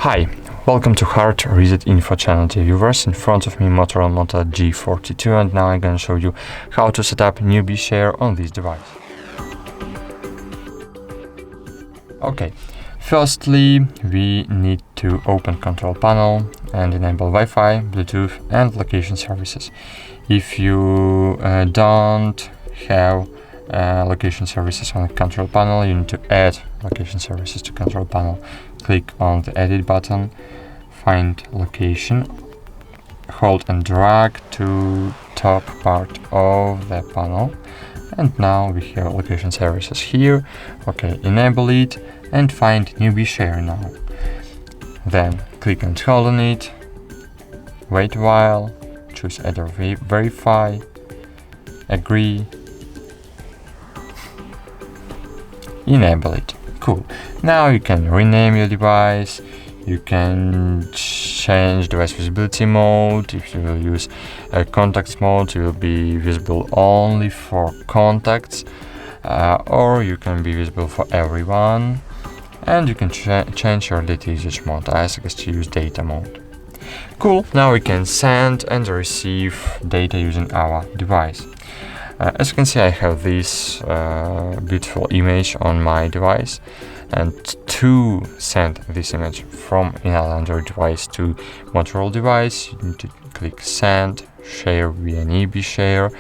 Hi, welcome to HardReset.Info channel, dear viewers. In front of me Motorola Moto G42, and now I'm gonna show you how to set up newbie share on this device. Okay, firstly we need to open control panel and enable Wi-Fi, Bluetooth and location services. If you don't have location services on the control panel, you need to add location services to control panel. Click on the edit button, find location, hold and drag to top part of the panel, and now we have location services here. Okay, enable it and find newbie share now. Then click and hold on it, wait a while, choose add or verify, agree, enable it. Cool. Now you can rename your device, you can change device visibility mode. If you will use contacts mode, it will be visible only for contacts, or you can be visible for everyone, and you can change your data usage mode. I suggest to use data mode. Cool. Now we can send and receive data using our device. As you can see, I have this beautiful image on my device, and to send this image from an Android device to Motorola device, you need to click send, share via newbie share,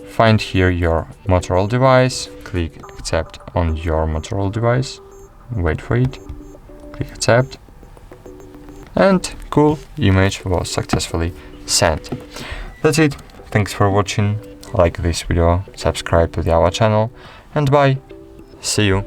find here your Motorola device, click accept on your Motorola device, wait for it, click accept, and cool, image was successfully sent. That's it. Thanks for watching. Like this video, subscribe to our channel, and bye. See you.